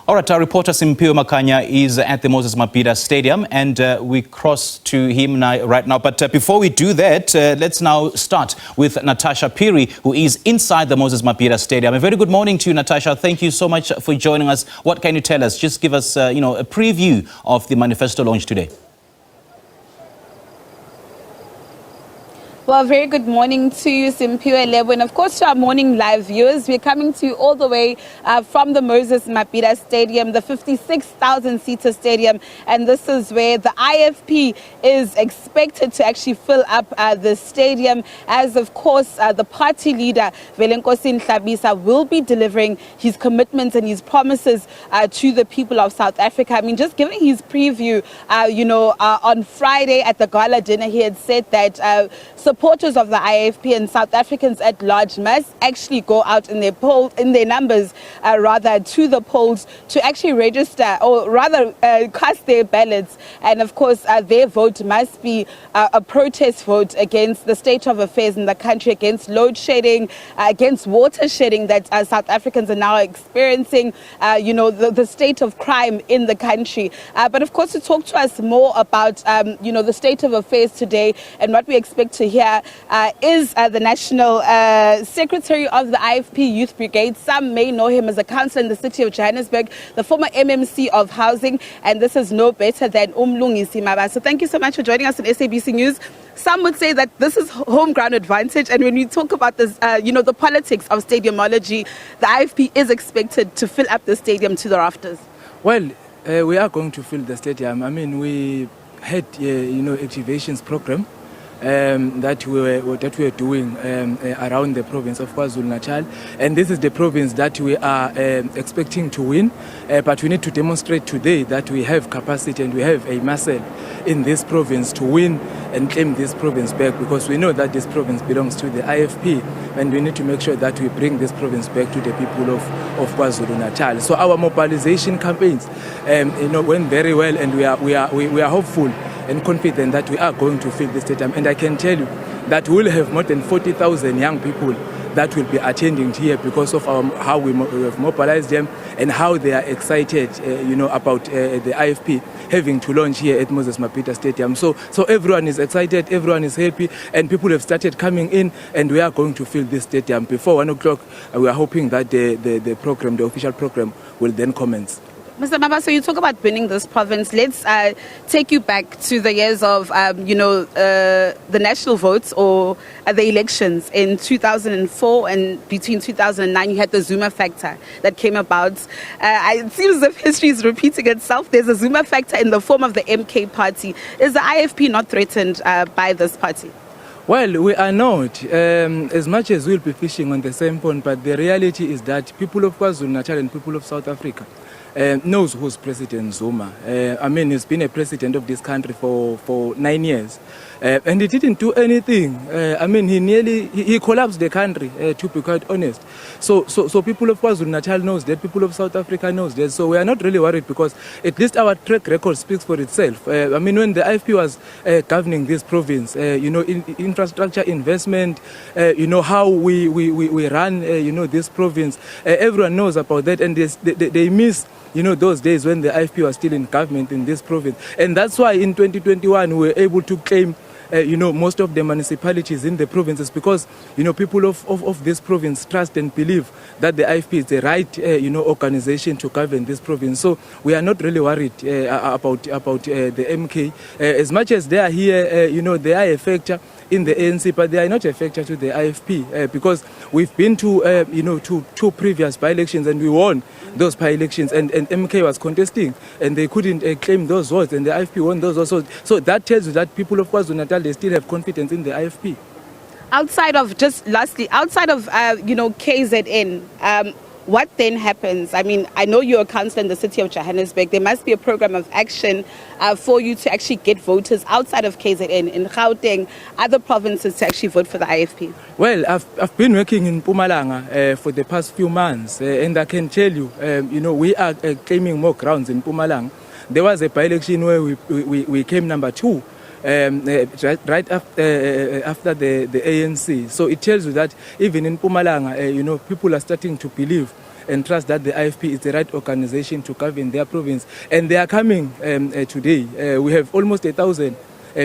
All right, our reporter Simphiwe Makanya is at the Moses Mabhida Stadium, and we cross to him right now. But before we do that, let's now start with Natasha Piri, who is inside the Moses Mabhida Stadium. A very good morning to you, Natasha. Thank you so much for joining us. What can you tell us? Just give us, a preview of the manifesto launch today. Well, very good morning to you, Simphiwe Lebo, and of course to our morning live viewers. We're coming to you all the way from the Moses Mabhida Stadium, the 56,000-seater stadium, and this is where the IFP is expected to actually fill up the stadium, as of course the party leader, Velenkosi Nhlabisa, will be delivering his commitments and his promises to the people of South Africa. I mean, just giving his preview, on Friday at the gala dinner, he had said that supporters of the IFP and South Africans at large must actually go out in their numbers to the polls to actually register, or rather cast their ballots. And of course, their vote must be a protest vote against the state of affairs in the country, against load shedding, against water shedding that South Africans are now experiencing, the state of crime in the country. But of course, to talk to us more about, the state of affairs today and what we expect to hear is the National Secretary of the IFP Youth Brigade. Some may know him as a councillor in the city of Johannesburg, the former MMC of Housing, and this is no better than Moses Mabhida. So thank you so much for joining us on SABC News. Some would say that this is home ground advantage, and when we talk about this, the politics of stadiumology, the IFP is expected to fill up the stadium to the rafters. Well, we are going to fill the stadium. I mean, we had, activations program that we were doing around the province of KwaZulu-Natal, and this is the province that we are expecting to win, but we need to demonstrate today that we have capacity and we have a muscle in this province to win and claim this province back, because we know that this province belongs to the IFP, and we need to make sure that we bring this province back to the people of KwaZulu-Natal. So our mobilization campaigns went very well, and we are hopeful and confident that we are going to fill the stadium. And I can tell you that we will have more than 40,000 young people that will be attending here because of how we have mobilized them and how they are excited, about the IFP having to launch here at Moses Mabhida Stadium. So everyone is excited, everyone is happy, and people have started coming in, and we are going to fill this stadium. Before 1 o'clock, we are hoping that the program, the official program, will then commence. Mr. Mabhida, so you talk about winning this province. Let's take you back to the years of, the national votes or the elections in 2004, and between 2009 you had the Zuma factor that came about. It seems as if history is repeating itself. There's a Zuma factor in the form of the MK party. Is the IFP not threatened by this party? Well, we are not, as much as we'll be fishing on the same pond, but the reality is that people of KwaZulu-Natal and people of South Africa knows who's President Zuma. He's been a president of this country for 9 years. And he didn't do anything. He collapsed the country, to be quite honest. So people of KwaZulu-Natal knows that, people of South Africa knows that. So we are not really worried, because at least our track record speaks for itself. When the IFP was governing this province, infrastructure investment, how we run, this province, everyone knows about that, and they miss those days when the IFP was still in government in this province. And that's why in 2021 we were able to claim most of the municipalities in the provinces, because people of this province trust and believe that the IFP is the right organization to govern this province. So we are not really worried about the MK, as much as they are here. They are a factor in the ANC, but they are not a factor to the IFP, because we've been to two previous by-elections and we won those by-elections, and MK was contesting and they couldn't claim those votes, and the IFP won those votes. So that tells you that people of KwaZulu-Natal, they still have confidence in the IFP. Outside of KZN, what then happens? I mean, I know you're a councillor in the city of Johannesburg. There must be a program of action for you to actually get voters outside of KZN, in Gauteng, other provinces, to actually vote for the IFP. Well, I've been working in Mpumalanga for the past few months, and I can tell you, we are claiming more grounds in Mpumalanga. There was a by-election where we came number 2. Right after the ANC. So it tells you that even in Mpumalanga, people are starting to believe and trust that the IFP is the right organization to govern their province. And they are coming today. We have almost 1,000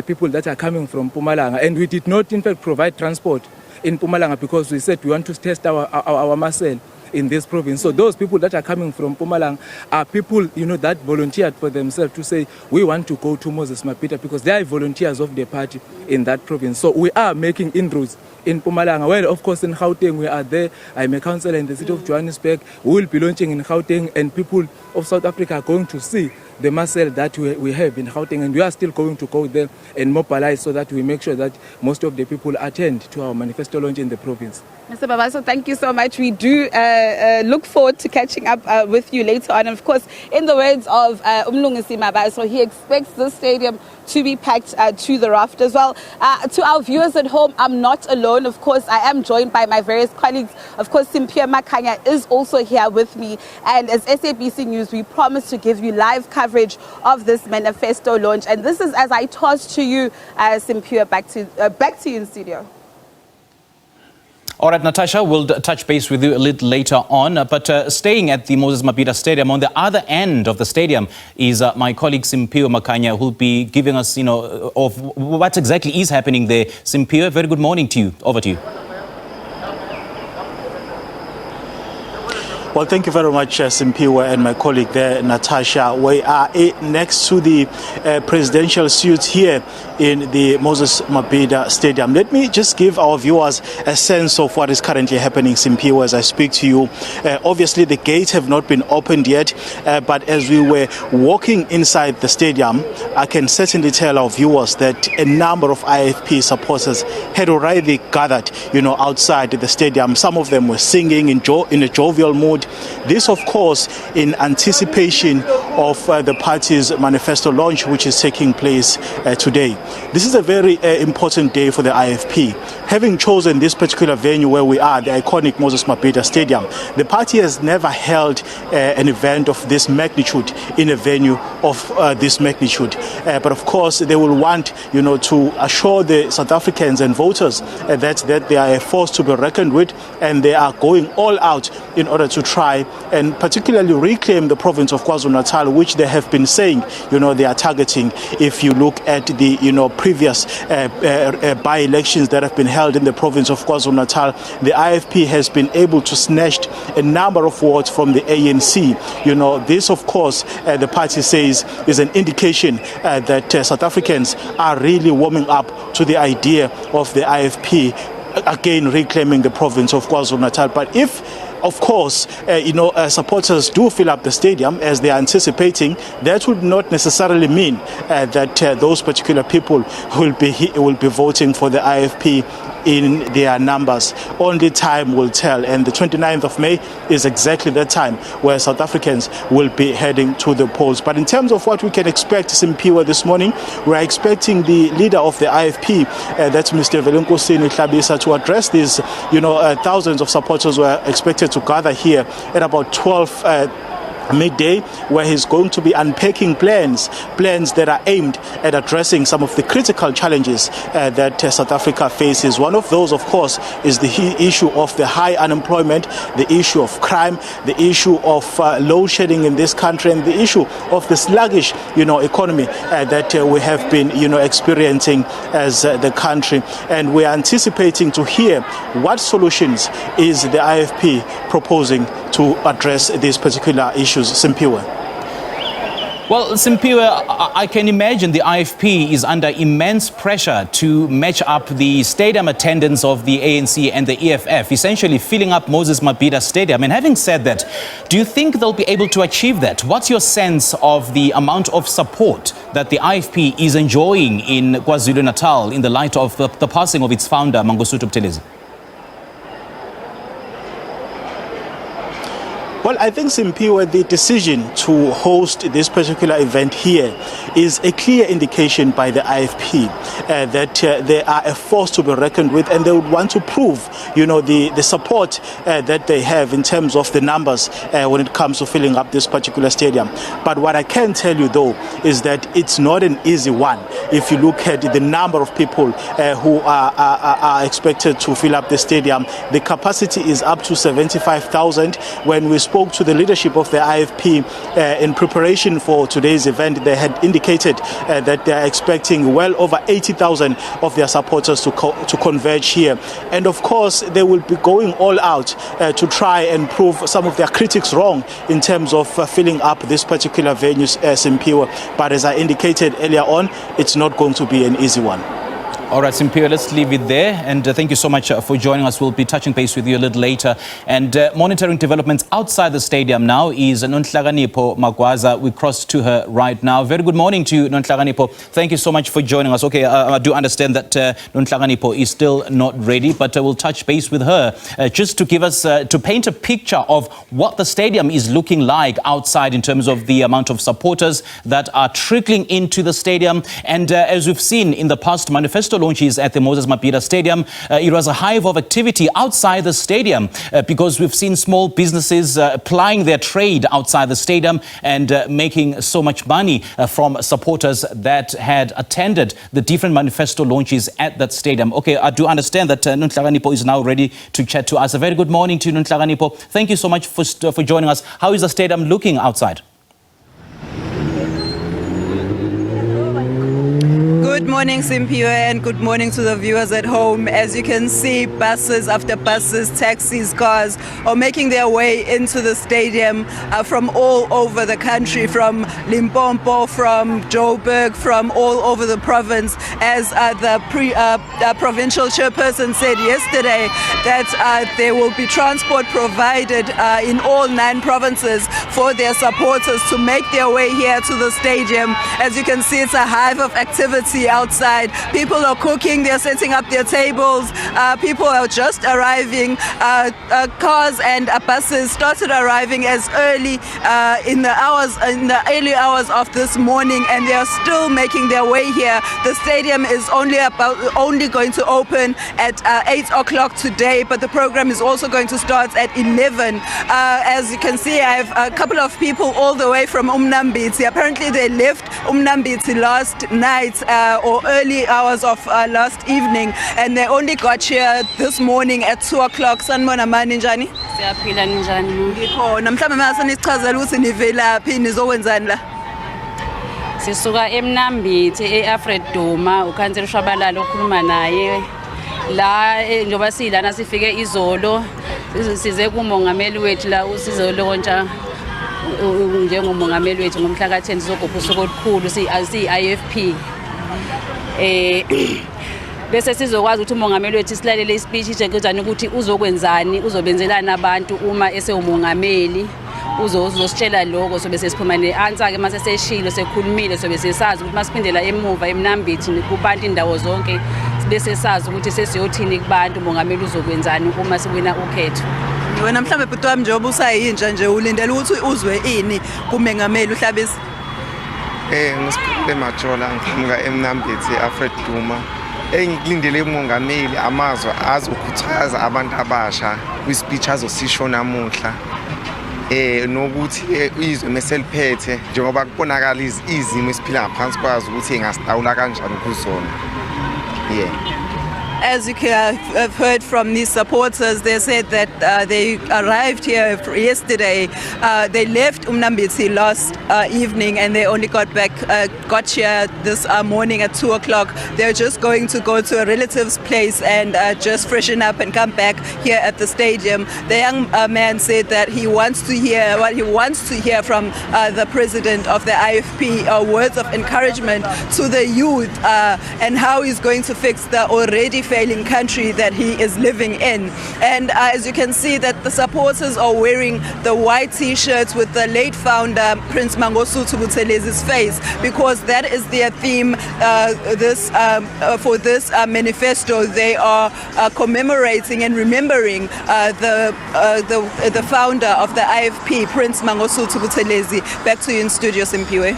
people that are coming from Mpumalanga, and we did not in fact provide transport in Mpumalanga because we said we want to test our muscle in this province. So those people that are coming from Mpumalanga are people, that volunteered for themselves to say, we want to go to Moses Mabhida because they are volunteers of the party in that province. So we are making inroads in Mpumalanga. Well, of course, in Gauteng, we are there. I'm a councillor in the city of Johannesburg. We will be launching in Gauteng, and people of South Africa are going to see the muscle that we have in Gauteng, and we are still going to go there and mobilize so that we make sure that most of the people attend to our manifesto launch in the province. Mr. Babaso, thank you so much. We do look forward to catching up with you later on. And of course, in the words of Moses Mabhida, he expects this stadium to be packed to the rafters. Well, to our viewers at home, I'm not alone. Of course, I am joined by my various colleagues. Of course, Simphiwe Makhanya is also here with me. And as SABC News, we promise to give you live coverage of this manifesto launch. And this is as I toss to you, Simphiwe, back to you in studio. All right, Natasha, we'll touch base with you a little later on. But staying at the Moses Mabhida Stadium, on the other end of the stadium is my colleague Simphiwe Makhanya, who'll be giving us, of what exactly is happening there. Simphiwe, very good morning to you. Over to you. Well, thank you very much, Simphiwe, and my colleague there, Natasha. We are next to the presidential suite here in the Moses Mabhida Stadium. Let me just give our viewers a sense of what is currently happening, Simphiwe, as I speak to you. Obviously, the gates have not been opened yet, but as we were walking inside the stadium, I can certainly tell our viewers that a number of IFP supporters had already gathered, outside the stadium. Some of them were singing in a jovial mood. This, of course, in anticipation of the party's manifesto launch, which is taking place today. This is a very important day for the IFP. Having chosen this particular venue where we are, the iconic Moses Mabhida Stadium, the party has never held an event of this magnitude in a venue of this magnitude. But of course, they will want, to assure the South Africans and voters that they are a force to be reckoned with, and they are going all out in order to try and particularly reclaim the province of KwaZulu-Natal, which they have been saying, they are targeting. If you look at the, previous by-elections that have been held in the province of KwaZulu-Natal, the IFP has been able to snatch a number of votes from the ANC. This, of course, the party says is an indication that South Africans are really warming up to the idea of the IFP again reclaiming the province of KwaZulu-Natal. But if, of course, supporters do fill up the stadium as they are anticipating, that would not necessarily mean that those particular people will be voting for the IFP in their numbers. Only time will tell, and the 29th of May is exactly that time where South Africans will be heading to the polls. But in terms of what we can expect, Simphiwe, this morning, we are expecting the leader of the IFP, that's Mr. Velunkosini Hlabisa, to address these, thousands of supporters were expected to gather here at about 12 midday, where he's going to be unpacking plans that are aimed at addressing some of the critical challenges that South Africa faces. One of those, of course, is the issue of the high unemployment, the issue of crime, the issue of load shedding in this country, and the issue of the sluggish, economy that we have been, experiencing as the country. And we are anticipating to hear what solutions is the IFP proposing to address these particular issues. Simphiwe. Well, Simphiwe, I can imagine the IFP is under immense pressure to match up the stadium attendance of the ANC and the EFF, essentially filling up Moses Mabhida Stadium. And having said that, do you think they'll be able to achieve that? What's your sense of the amount of support that the IFP is enjoying in KwaZulu-Natal in the light of the passing of its founder, Mangosuthu Buthelezi? Well, I think, Simphiwe, the decision to host this particular event here is a clear indication by the IFP that they are a force to be reckoned with, and they would want to prove, the support that they have in terms of the numbers when it comes to filling up this particular stadium. But what I can tell you, though, is that it's not an easy one. If you look at the number of people who are expected to fill up the stadium, the capacity is up to 75,000. When we spoke spoke to the leadership of the IFP in preparation for today's event, they had indicated that they are expecting well over 80,000 of their supporters to converge here. And of course, they will be going all out to try and prove some of their critics wrong in terms of filling up this particular venue, Simpiwe. But as I indicated earlier on, it's not going to be an easy one. All right, Simpiwe, let's leave it there. And thank you so much for joining us. We'll be touching base with you a little later. And monitoring developments outside the stadium now is Nonhlakanipho Magwaza. We cross to her right now. Very good morning to you, Nonhlakanipho. Thank you so much for joining us. Okay, I do understand that Nonhlakanipho is still not ready, but we'll touch base with her just to give us, to paint a picture of what the stadium is looking like outside in terms of the amount of supporters that are trickling into the stadium. And as we've seen in the past manifesto launches at the Moses Mabhida Stadium, it was a hive of activity outside the stadium because we've seen small businesses plying their trade outside the stadium and making so much money from supporters that had attended the different manifesto launches at that stadium. Okay, I do understand that Nonhlakanipho is now ready to chat to us. A very good morning to you, Nonhlakanipho. Thank you so much for joining us. How is the stadium looking outside? Good morning, Simpiwe, and good morning to the viewers at home. As you can see, buses after buses, taxis, cars are making their way into the stadium from all over the country, from Limpopo, from Joburg, from all over the province. As the provincial chairperson said yesterday, that there will be transport provided in all 9 provinces for their supporters to make their way here to the stadium. As you can see, it's a hive of activity outside. People are cooking, they're setting up their tables, people are just arriving, cars and buses started arriving as early in the early hours of this morning, and they are still making their way here. The stadium is only going to open at 8 o'clock today, but the program is also going to start at 11. As you can see, I have a couple of people all the way from Umnambitsi. Apparently they left Umnambitsi last night or early hours of last evening, and they only got here this morning at 2 o'clock. Sanibona mani njani? Siyaphila njani? Ngikhona. Mhlawumbe mase nisichazela ukuthi nivelaphi nizokwenzani la? Sisuka eMnambithi eAfred Duma, ukhansela uShabalala okhuluma naye. La njoba silana sifike izolo size kumongameli wethu la usizo lontsha njengomongameli wethu ngomhla ka10 sogopha usuku olukhulu si-IFP. Bese sizokwazi ukuthi umongameli wethu silalele ispeech njengozana ukuthi uzokwenzani, uzobenzelana abantu uma esewumongameli, uzositshela lokho sobe sesiphuma neanswer ke mase seshilo sekhulumile sobe sesazi ukuthi masiphindela emuva eMnambithi kubantu indawo zonke bese sazi ukuthi sesiyothini kubantu umongameli uzokwenzani uma siwina ukhetho. Wena mhlambe bhuti wami njengoba usayintsha nje ulindele ukuthi uzwe ini kumengameli uhlabisi? Ngisiphile majola ngiqhamuka eMnambithi eAfred Duma. Engikulindele umongameli amazwi azokhuthaza abantu abasha kwispeech azosisho namuhla. Nokuthi izwe meseliphethe njengoba kubonakala izimo esiphila ngaphansi kwazo ukuthi engasitawula kanjani kuzona. As you have heard from these supporters, they said that they arrived here yesterday. They left Umnambitsi last evening, and they only got here this morning at 2 o'clock. They're just going to go to a relative's place and just freshen up and come back here at the stadium. The young man said that he wants to hear from the president of the IFP, words of encouragement to the youth and how he's going to fix the already failing country that he is living in. And as you can see, that the supporters are wearing the white t-shirts with the late founder Prince Mangosuthu Buthelez's face, because that is their theme for this manifesto. They are commemorating and remembering the founder of the IFP, Prince Mangosuthu Buthelezi. Back to you in studio, Simpiwe.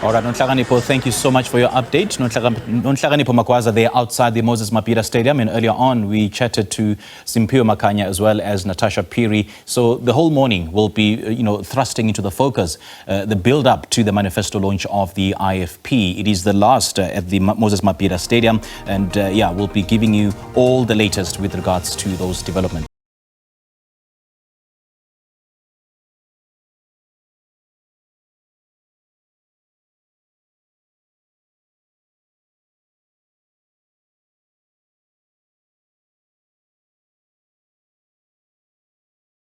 All right, Nonhlakanipho, thank you so much for your update. Nonhlakanipho Magwaza there outside the Moses Mabhida Stadium, and earlier on we chatted to Simpiwe Makanya as well as Natasha Phiri. So the whole morning will be, thrusting into the focus, the build-up to the manifesto launch of the IFP. It is the last at the Moses Mabhida Stadium, and we'll be giving you all the latest with regards to those developments.